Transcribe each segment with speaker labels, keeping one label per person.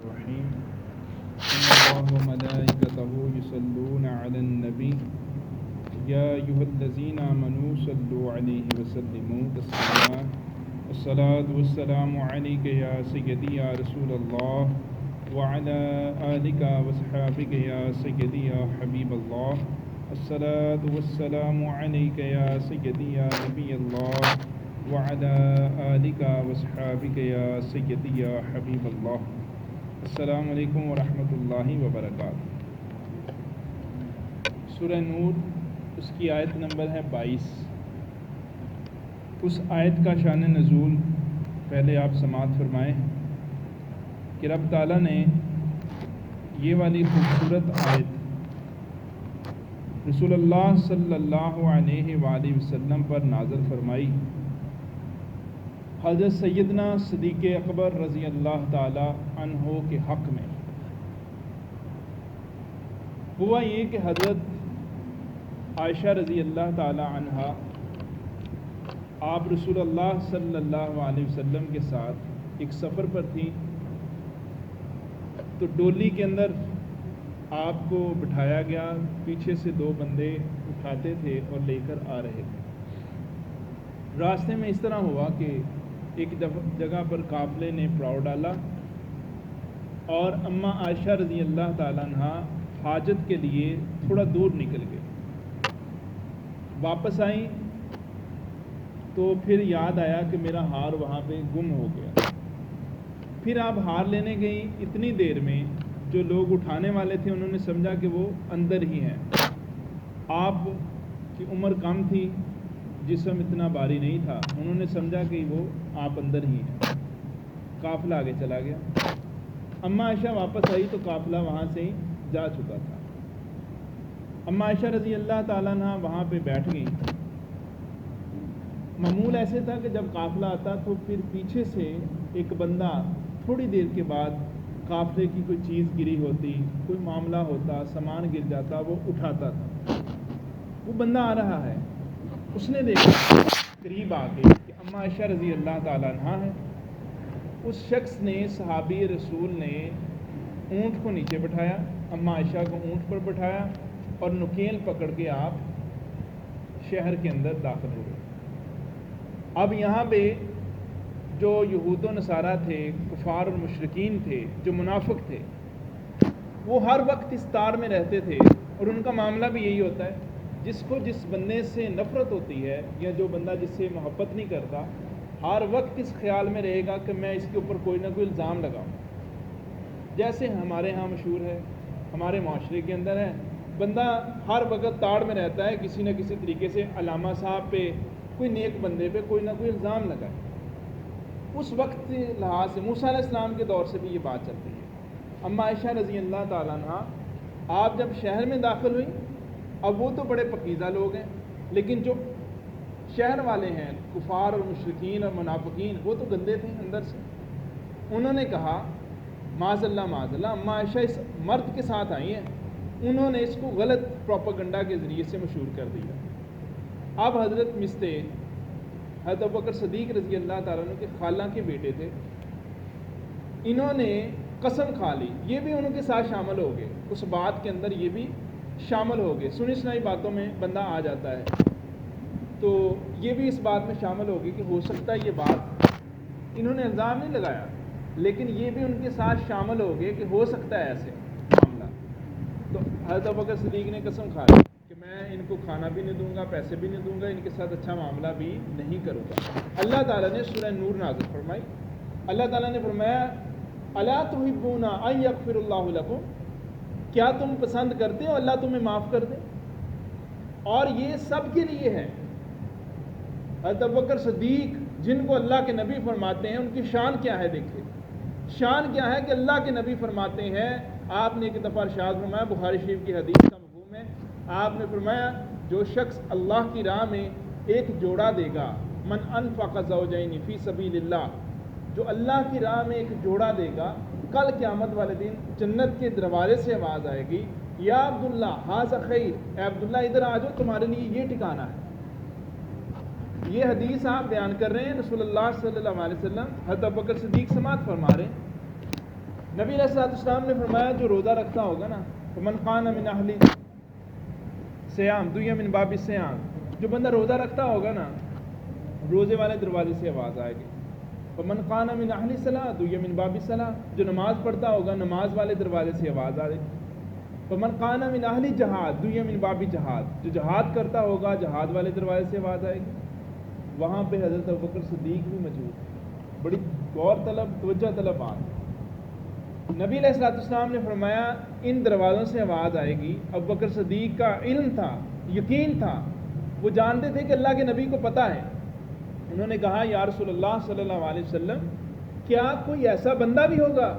Speaker 1: الرحيم إن الله وملائكته يصلون على النبي يا أيها الذين آمنوا صلوا عليه وسلموا تسليما الصلاة والسلام عليك يا سيدي يا رسول الله وعلى آلك وصحابك يا سيدي يا حبيب الله الصلاة والسلام عليك يا سيدي يا نبي الله وعلى آلك وصحابك يا سيدي يا حبيب الله السلام علیکم ورحمۃ اللہ وبرکاتہ۔ سورہ نور، اس کی آیت نمبر ہے 22۔ اس آیت کا شان نزول پہلے آپ سماعت فرمائیں کہ رب تعالیٰ نے یہ والی خوبصورت آیت رسول اللہ صلی اللہ علیہ وآلہ وسلم پر نازل فرمائی حضرت سیدنا صدیق اکبر رضی اللہ تعالی عنہ کے حق میں۔ ہوا یہ کہ حضرت عائشہ رضی اللہ تعالی عنہ آپ رسول اللہ صلی اللہ علیہ وسلم کے ساتھ ایک سفر پر تھیں، تو ڈولی کے اندر آپ کو بٹھایا گیا، پیچھے سے 2 بندے اٹھاتے تھے اور لے کر آ رہے تھے۔ راستے میں اس طرح ہوا کہ ایک جگہ پر قافلے نے پڑاؤ ڈالا اور اماں عائشہ رضی اللہ تعالیٰ عنہ حاجت کے لیے تھوڑا دور نکل گئے۔ واپس آئیں تو پھر یاد آیا کہ میرا ہار وہاں پہ گم ہو گیا۔ پھر آپ ہار لینے گئیں، اتنی دیر میں جو لوگ اٹھانے والے تھے انہوں نے سمجھا کہ وہ اندر ہی ہیں۔ آپ کی عمر کم تھی، جسم اتنا بھاری نہیں تھا، انہوں نے سمجھا کہ وہ آپ اندر ہی ہیں۔ قافلہ آگے چلا گیا۔ اماں عائشہ واپس آئی تو قافلہ وہاں سے ہی جا چکا تھا۔ اماں عائشہ رضی اللہ تعالیٰ عنہ وہاں پہ بیٹھ گئی۔ معمول ایسے تھا کہ جب قافلہ آتا تو پھر پیچھے سے ایک بندہ تھوڑی دیر کے بعد قافلے کی کوئی چیز گری ہوتی، کوئی معاملہ ہوتا، سامان گر جاتا، وہ اٹھاتا تھا۔ وہ بندہ آ رہا ہے، اس نے دیکھا قریب آ کے کہ اماں عائشہ رضی اللہ تعالیٰ عنہ ہے۔ اس شخص نے، صحابی رسول نے اونٹ کو نیچے بٹھایا، اماں عائشہ کو اونٹ پر بٹھایا اور نکیل پکڑ کے آپ شہر کے اندر داخل ہو گئے۔ اب یہاں پہ جو یہود و نصارہ تھے، کفار اور مشرکین تھے، جو منافق تھے، وہ ہر وقت اس تار میں رہتے تھے اور ان کا معاملہ بھی یہی ہوتا ہے، جس کو جس بندے سے نفرت ہوتی ہے یا جو بندہ جس سے محبت نہیں کرتا، ہر وقت اس خیال میں رہے گا کہ میں اس کے اوپر کوئی نہ کوئی الزام لگاؤں۔ جیسے ہمارے ہاں مشہور ہے، ہمارے معاشرے کے اندر ہے، بندہ ہر وقت تاڑ میں رہتا ہے کسی نہ کسی طریقے سے علامہ صاحب پہ، کوئی نیک بندے پہ کوئی نہ کوئی الزام لگائے۔ اس وقت کے لحاظ سے موسیٰ علیہ السلام کے دور سے بھی یہ بات چلتی ہے۔ اماں عائشہ رضی اللہ تعالیٰ عنہ آپ جب شہر میں داخل ہوئی، اب وہ تو بڑے پکیزہ لوگ ہیں، لیکن جو شہر والے ہیں، کفار اور مشرکین اور منافقین، وہ تو گندے تھے اندر سے۔ انہوں نے کہا معاذ اللہ معاذ اللہ، اماں عائشہ اس مرد کے ساتھ آئی ہیں۔ انہوں نے اس کو غلط پروپیگنڈا کے ذریعے سے مشہور کر دیا۔ اب حضرت مستے حضرت ابوبکر صدیق رضی اللہ تعالیٰ عنہ کے خالہ کے بیٹے تھے، انہوں نے قسم کھا لی، یہ بھی ان کے ساتھ شامل ہو گئے، اس بات کے اندر یہ بھی شامل ہو گئے۔ سنی سنائی باتوں میں بندہ آ جاتا ہے تو یہ بھی اس بات میں شامل ہو گئی کہ ہو سکتا ہے یہ بات، انہوں نے الزام نہیں لگایا لیکن یہ بھی ان کے ساتھ شامل ہو گئے کہ ہو سکتا ہے ایسے معاملہ۔ تو حضرت ابوبکر صدیق نے قسم کھا لی کہ میں ان کو کھانا بھی نہیں دوں گا، پیسے بھی نہیں دوں گا، ان کے ساتھ اچھا معاملہ بھی نہیں کروں گا۔ اللہ تعالیٰ نے سورہ نور نازل فرمائی۔ اللہ تعالیٰ نے فرمایا الا تحبون ان یغفر اللہ لکم، کیا تم پسند کرتے ہو اللہ تمہیں معاف کر دے؟ اور یہ سب کے لیے ہے۔ حضرت ابوبکر صدیق جن کو اللہ کے نبی فرماتے ہیں، ان کی شان کیا ہے؟ دیکھیں شان کیا ہے کہ اللہ کے نبی فرماتے ہیں، آپ نے ایک دفعہ ارشاد فرمایا، بخاری شریف کی حدیث کا مفہوم ہے، آپ نے فرمایا جو شخص اللہ کی راہ میں ایک جوڑا دے گا، من انفق زوجین فی سبیل اللہ، جو اللہ کی راہ میں ایک جوڑا دے گا، کل قیامت والے دن جنت کے دروازے سے آواز آئے گی، یا عبداللہ ھذا خیر، اے عبداللہ ادھر آ جاؤ، تمہارے لیے یہ ٹھکانہ ہے۔ یہ حدیث آپ بیان کر رہے ہیں، رسول اللہ صلی اللہ علیہ وسلم حضرت ابوبکر صدیق سماعت فرما رہے ہیں۔ نبی علیہ الصلوۃ والسلام نے فرمایا جو روزہ رکھتا ہوگا نا فمن قام من اہل سیام دنیا من باب السیام، جو بندہ روزہ رکھتا ہوگا نا روزے والے دروازے سے آواز آئے گی. فمن قام من اہل صلاۃ دنیا من باب الصلاۃ، جو نماز پڑھتا ہوگا نماز والے دروازے سے آواز آئے گی. فمن قام من اہل جہاد دنیا من باب جہاد، جو جہاد کرتا ہوگا جہاد والے دروازے سے آواز آئے گی. وہاں پہ حضرت ابوبکر صدیق بھی موجود ہے. بڑی غور طلب توجہ طلب بات. نبی علیہ الصلوۃ والسلام نے فرمایا ان دروازوں سے آواز آئے گی. ابوبکر صدیق کا علم تھا، یقین تھا، وہ جانتے تھے کہ اللہ کے نبی کو پتہ ہے. انہوں نے کہا یا رسول اللہ صلی اللہ علیہ وسلم کیا کوئی ایسا بندہ بھی ہوگا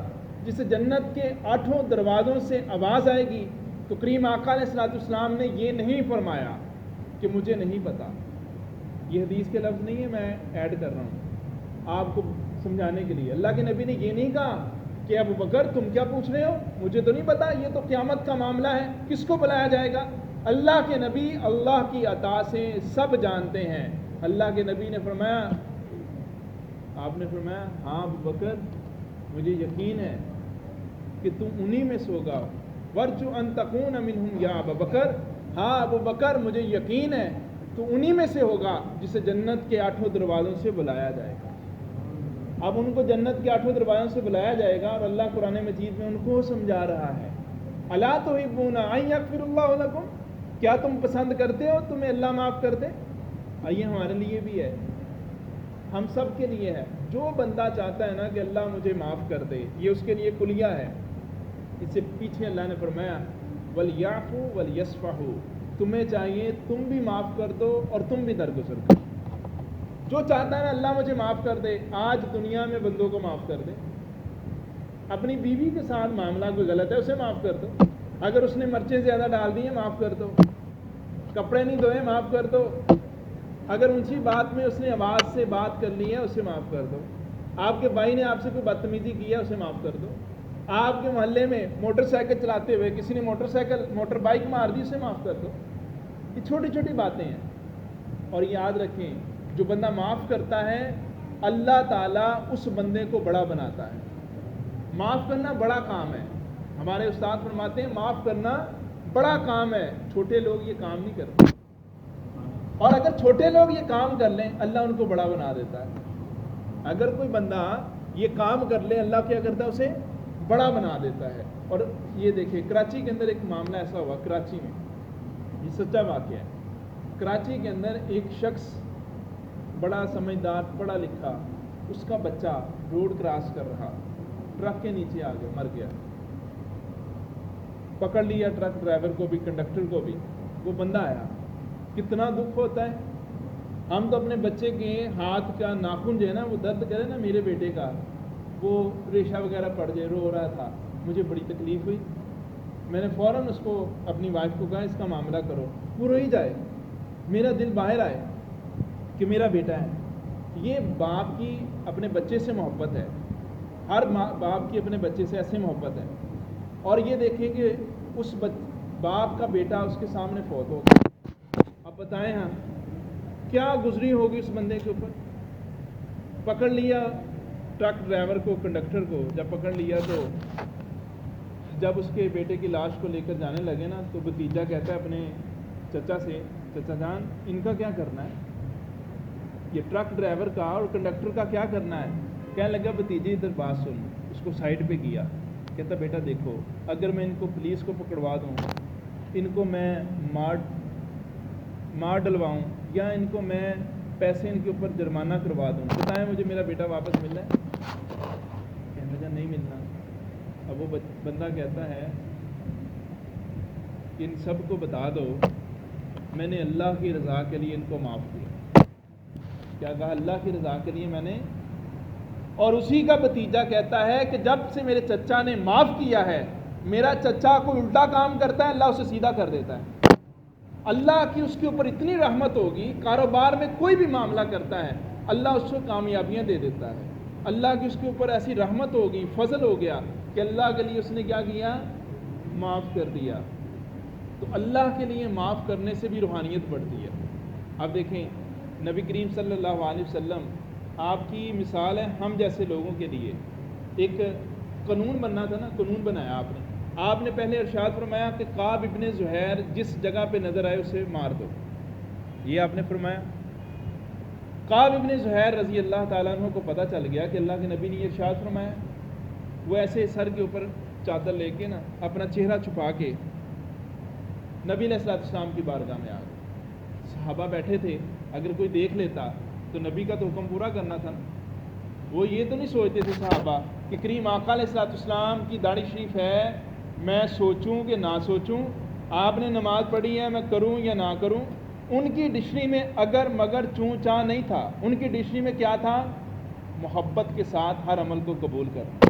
Speaker 1: جسے جنت کے 8 دروازوں سے آواز آئے گی؟ تو کریم آقا علیہ الصلوۃ والسلام نے یہ نہیں فرمایا کہ مجھے نہیں پتہ. یہ حدیث کے لفظ نہیں ہے، میں ایڈ کر رہا ہوں آپ کو سمجھانے کے لیے. اللہ کے نبی نے یہ نہیں کہا کہ ابو بکر تم کیا پوچھ رہے ہو، مجھے تو نہیں پتا، یہ تو قیامت کا معاملہ ہے، کس کو بلایا جائے گا. اللہ کے نبی اللہ کی عطا سے سب جانتے ہیں. اللہ کے نبی نے فرمایا، آپ نے فرمایا ہاں ابو بکر مجھے یقین ہے کہ تم انہی میں سے ہوگا. ورجو ان تکون منہم یا ابو بکر، ہاں ابو بکر مجھے یقین ہے تو انہی میں سے ہوگا جسے جنت کے 8 دروازوں سے بلایا جائے گا. اب ان کو جنت کے 8 دروازوں سے بلایا جائے گا اور اللہ قرآن مجید میں ان کو سمجھا رہا ہے الا تحبون ان یغفر اللہ لکم، کیا تم پسند کرتے ہو تمہیں اللہ معاف کر دے؟ یہ ہمارے لیے بھی ہے، ہم سب کے لیے ہے. جو بندہ چاہتا ہے نا کہ اللہ مجھے معاف کر دے، یہ اس کے لیے کلیہ ہے. اس سے پیچھے اللہ نے فرمایا وَلْيَعْفُوا وَلْيَصْفَحُوا، تمہیں چاہیے تم بھی معاف کر دو اور تم بھی درگزر کرو. جو چاہتا ہے نا اللہ مجھے معاف کر دے، آج دنیا میں بندوں کو معاف کر دے. اپنی بیوی کے ساتھ معاملہ کوئی غلط ہے اسے معاف کر دو، اگر اس نے مرچیں زیادہ ڈال دی ہیں معاف کر دو. کپڑے نہیں دھوئے معاف کر دو. اگر اونچی بات میں اس نے آواز سے بات کر لی ہے اسے معاف کر دو. آپ کے بھائی نے آپ سے کوئی بدتمیزی کی ہے اسے معاف کر دو. آپ کے محلے میں موٹر سائیکل چلاتے ہوئے کسی نے موٹر بائک مار دی اسے معاف کر دو. یہ چھوٹی چھوٹی باتیں ہیں. اور یاد رکھیں جو بندہ معاف کرتا ہے اللہ تعالیٰ اس بندے کو بڑا بناتا ہے. معاف کرنا بڑا کام ہے. ہمارے استاد فرماتے ہیں معاف کرنا بڑا کام ہے، چھوٹے لوگ یہ کام نہیں کرتے. اور اگر چھوٹے لوگ یہ کام کر لیں اللہ ان کو بڑا بنا دیتا ہے. اگر کوئی بندہ یہ کام کر لے اللہ کیا کرتا ہے اسے بڑا بنا دیتا ہے. اور یہ دیکھیں کراچی کے اندر ایک معاملہ ایسا ہوا، کراچی میں، یہ سچا واقعہ ہے. کراچی کے اندر ایک شخص بڑا سمجھدار پڑھا لکھا، اس کا بچہ روڈ کراس کر رہا، ٹرک کے نیچے آ گیا، مر گیا. پکڑ لیا ٹرک ڈرائیور کو بھی کنڈکٹر کو بھی. وہ بندہ آیا، کتنا دکھ ہوتا ہے. ہم تو اپنے بچے کے ہاتھ کا ناخن جو ہے نا وہ درد کرے نا، میرے بیٹے کا وہ ریشہ وغیرہ پڑ جائے، رو رہا تھا، مجھے بڑی تکلیف ہوئی. میں نے فوراً اس کو اپنی وائف کو کہا اس کا معاملہ کرو، وہ رو ہی جائے، میرا دل باہر آئے کہ میرا بیٹا ہے. یہ باپ کی اپنے بچے سے محبت ہے، ہر باپ کی اپنے بچے سے ایسے محبت ہے. اور یہ دیکھیں کہ اس باپ کا بیٹا اس کے سامنے فوت ہو گیا. اب بتائیں ہاں کیا گزری ہوگی اس بندے کے اوپر. پکڑ لیا ٹرک ڈرائیور کو، کنڈکٹر کو. جب پکڑ لیا تو جب اس کے بیٹے کی لاش کو لے کر جانے لگے نا تو بھتیجا کہتا ہے اپنے چچا سے، چچا جان ان کا کیا کرنا ہے، یہ ٹرک ڈرائیور کا اور کنڈکٹر کا کیا کرنا ہے. کہنے لگا بھتیجے ادھر بات سن. اس کو سائڈ پہ کیا، کہتا بیٹا دیکھو اگر میں ان کو پولیس کو پکڑوا دوں، ان کو میں مار ڈلواؤں یا ان کو میں پیسے ان کے اوپر جرمانہ کروا دوں، بتائیں مجھے میرا بیٹا واپس ملنا ہے؟ کہنے لگا نہیں ملنا. اب وہ بندہ کہتا ہے کہ ان سب کو بتا دو میں نے اللہ کی رضا کے لیے ان کو معاف کیا. کیا کہا؟ اللہ کی رضا کے لیے میں نے. اور اسی کا بھتیجا کہتا ہے کہ جب سے میرے چچا نے معاف کیا ہے، میرا چچا کوئی الٹا کام کرتا ہے اللہ اسے سیدھا کر دیتا ہے. اللہ کی اس کے اوپر اتنی رحمت ہوگی، کاروبار میں کوئی بھی معاملہ کرتا ہے اللہ اس کو کامیابیاں دے دیتا ہے. اللہ کی اس کے اوپر ایسی رحمت ہوگی، فضل ہو گیا کہ اللہ کے لیے اس نے کیا کیا، معاف کر دیا. تو اللہ کے لیے معاف کرنے سے بھی روحانیت بڑھتی ہے. اب دیکھیں نبی کریم صلی اللہ علیہ وسلم آپ کی مثال ہے ہم جیسے لوگوں کے لیے. ایک قانون بننا تھا نا، قانون بنایا آپ نے پہلے ارشاد فرمایا کہ کعب ابن زہیر جس جگہ پہ نظر آئے اسے مار دو، یہ آپ نے فرمایا۔ کعب ابن زہیر رضی اللہ تعالیٰ عنہ کو پتہ چل گیا کہ اللہ کے نبی نے یہ ارشاد فرمایا، وہ ایسے سر کے اوپر چادر لے کے نا اپنا چہرہ چھپا کے نبی علیہ الصلوۃ والسلام کی بارگاہ میں آ گئے۔ صحابہ بیٹھے تھے، اگر کوئی دیکھ لیتا تو نبی کا تو حکم پورا کرنا تھا نا۔ وہ یہ تو نہیں سوچتے تھے صحابہ کہ کریم آقا علیہ الصلوۃ والسلام کی داڑھی شریف ہے، میں سوچوں کہ نہ سوچوں، آپ نے نماز پڑھی ہے میں کروں یا نہ کروں۔ ان کی ڈکشنری میں اگر مگر چوں چاں نہیں تھا، ان کی ڈکشنری میں کیا تھا؟ محبت کے ساتھ ہر عمل کو قبول کرنا،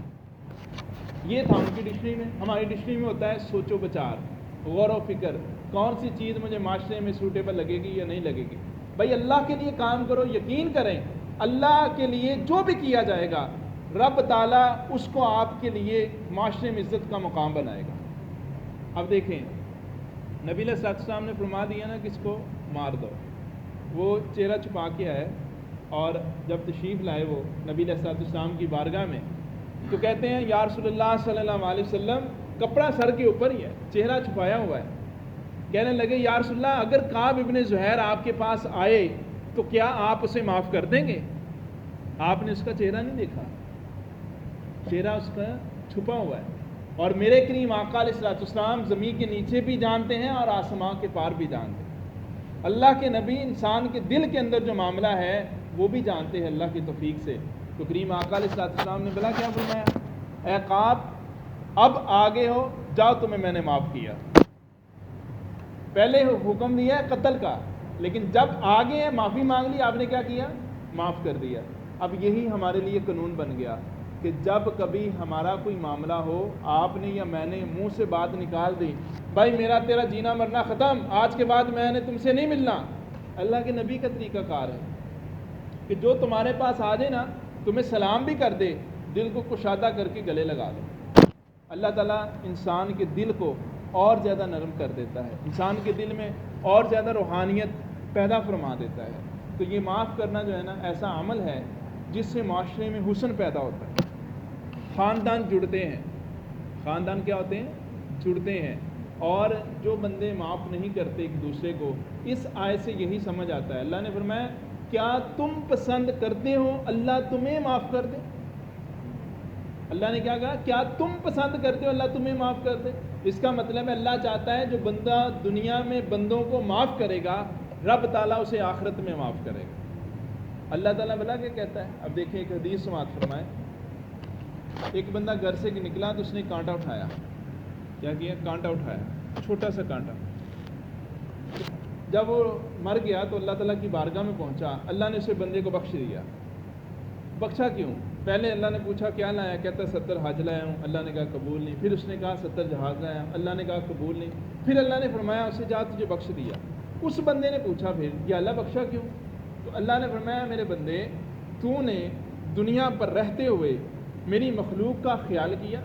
Speaker 1: یہ تھا ان کی ڈکشنری میں۔ ہماری ڈکشنری میں ہوتا ہے سوچ و بچار، غور و فکر، کون سی چیز مجھے معاشرے میں سوٹیبل لگے گی یا نہیں لگے گی۔ بھائی اللہ کے لیے کام کرو، یقین کریں اللہ کے لیے جو بھی کیا جائے گا رب تعالیٰ اس کو آپ کے لیے معاشرے میں عزت کا مقام بنائے گا۔ اب دیکھیں نبی علیہ الصلوۃ والسلام نے فرما دیا نا کہ اس کو مار دو، وہ چہرہ چھپا کے آئے اور جب تشریف لائے وہ نبی علیہ الصلوۃ والسلام کی بارگاہ میں تو کہتے ہیں یا رسول اللہ صلی اللہ علیہ وسلم، کپڑا سر کے اوپر ہی ہے، چہرہ چھپایا ہوا ہے۔ کہنے لگے یا رسول اللہ اگر کعب ابن زہیر آپ کے پاس آئے تو کیا آپ اسے معاف کر دیں گے؟ آپ نے اس کا چہرہ نہیں دیکھا، چہرہ اس کا چھپا ہوا ہے، اور میرے کریم آقا علیہ الصلوۃ والسلام زمین کے نیچے بھی جانتے ہیں اور آسمان کے پار بھی جانتے ہیں۔ اللہ کے نبی انسان کے دل کے اندر جو معاملہ ہے وہ بھی جانتے ہیں اللہ کی توفیق سے۔ تو کریم آقا علیہ الصلوۃ والسلام نے بلا کیا فرمایا؟ اے کعب اب آگے ہو جاؤ، تمہیں میں نے معاف کیا۔ پہلے حکم دیا ہے قتل کا، لیکن جب آگے ہیں معافی مانگ لی، آپ نے کیا کیا؟ معاف کر دیا۔ اب یہی ہمارے لیے قانون بن گیا کہ جب کبھی ہمارا کوئی معاملہ ہو، آپ نے یا میں نے منہ سے بات نکال دی بھائی میرا تیرا جینا مرنا ختم، آج کے بعد میں نے تم سے نہیں ملنا، اللہ کے نبی کا طریقہ کار ہے کہ جو تمہارے پاس آ جائے نا تمہیں سلام بھی کر دے، دل کو کشادہ کر کے گلے لگا دو۔ اللہ تعالیٰ انسان کے دل کو اور زیادہ نرم کر دیتا ہے، انسان کے دل میں اور زیادہ روحانیت پیدا فرما دیتا ہے۔ تو یہ معاف کرنا جو ہے نا ایسا عمل ہے جس سے معاشرے میں حسن پیدا ہوتا ہے، خاندان جڑتے ہیں۔ خاندان کیا ہوتے ہیں؟ جڑتے ہیں۔ اور جو بندے معاف نہیں کرتے ایک دوسرے کو، اس آیت سے یہی سمجھ آتا ہے۔ اللہ نے فرمایا کیا تم پسند کرتے ہو اللہ تمہیں معاف کر دے؟ اللہ نے کیا کہا؟ کیا تم پسند کرتے ہو اللہ تمہیں معاف کر دے؟ اس کا مطلب ہے اللہ چاہتا ہے جو بندہ دنیا میں بندوں کو معاف کرے گا رب تعالیٰ اسے آخرت میں معاف کرے گا۔ اللہ تعالیٰ بلا کیا کہتا ہے؟ اب دیکھیں ایک حدیث سماعت فرمائے، ایک بندہ گھر سے نکلا تو اس نے کانٹا اٹھایا۔ کیا کیا؟ کانٹا اٹھایا، چھوٹا سا کانٹا۔ جب وہ مر گیا تو اللہ تعالیٰ کی بارگاہ میں پہنچا، اللہ نے اسے بندے کو بخش دیا۔ بخشا کیوں؟ پہلے اللہ نے پوچھا کیا لایا؟ کہتا 70 حج لایا ہوں، اللہ نے کہا قبول نہیں۔ پھر اس نے کہا 70 جہاز لایا ہوں، اللہ نے کہا قبول نہیں۔ پھر اللہ نے فرمایا اسے جا تجھے بخش دیا۔ اس بندے نے پوچھا پھر کہ اللہ بخشا کیوں؟ تو اللہ نے فرمایا میرے بندے تو نے دنیا پر رہتے ہوئے میری مخلوق کا خیال کیا،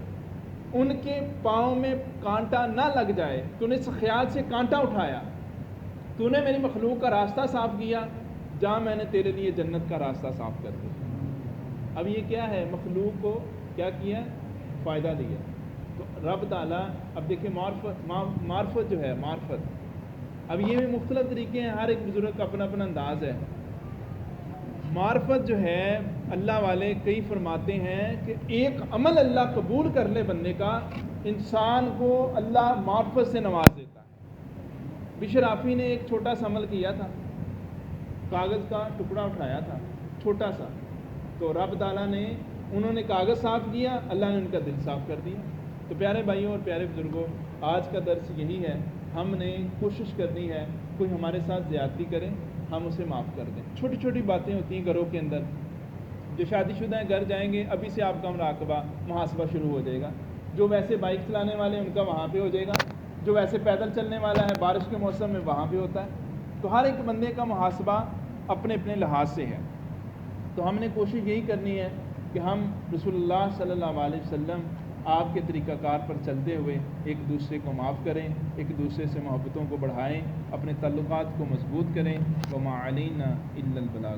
Speaker 1: ان کے پاؤں میں کانٹا نہ لگ جائے، تو نے اس خیال سے کانٹا اٹھایا، تو نے میری مخلوق کا راستہ صاف کیا، جہاں میں نے تیرے لیے جنت کا راستہ صاف کر دیا۔ اب یہ کیا ہے؟ مخلوق کو کیا کیا؟ فائدہ دیا۔ تو رب تعالیٰ اب دیکھیں معرفت جو ہے، معرفت، اب یہ بھی مختلف طریقے ہیں، ہر ایک بزرگ کا اپنا اپنا انداز ہے۔ معرفت جو ہے اللہ والے کئی فرماتے ہیں کہ ایک عمل اللہ قبول کر لے بندے کا، انسان کو اللہ معرفت سے نواز دیتا ہے۔ بشر آفی نے ایک چھوٹا سا عمل کیا تھا، کاغذ کا ٹکڑا اٹھایا تھا چھوٹا سا، تو رب تعالیٰ نے انہوں نے کاغذ صاف کیا، اللہ نے ان کا دل صاف کر دیا۔ تو پیارے بھائیوں اور پیارے بزرگوں، آج کا درس یہی ہے، ہم نے کوشش کرنی ہے کوئی ہمارے ساتھ زیادتی کرے ہم اسے معاف کر دیں۔ چھوٹی چھوٹی باتیں ہوتی ہیں گھروں کے اندر، جو شادی شدہ ہیں گھر جائیں گے ابھی سے آپ کا مراقبہ محاسبہ شروع ہو جائے گا۔ جو ویسے بائک چلانے والے ہیں ان کا وہاں پہ ہو جائے گا، جو ویسے پیدل چلنے والا ہے بارش کے موسم میں وہاں پہ ہوتا ہے۔ تو ہر ایک بندے کا محاسبہ اپنے اپنے لحاظ سے ہے۔ تو ہم نے کوشش یہی کرنی ہے کہ ہم رسول اللہ صلی اللہ علیہ وسلم آپ کے طریقہ کار پر چلتے ہوئے ایک دوسرے کو معاف کریں، ایک دوسرے سے محبتوں کو بڑھائیں، اپنے تعلقات کو مضبوط کریں۔ وما علینا الا البلاغ۔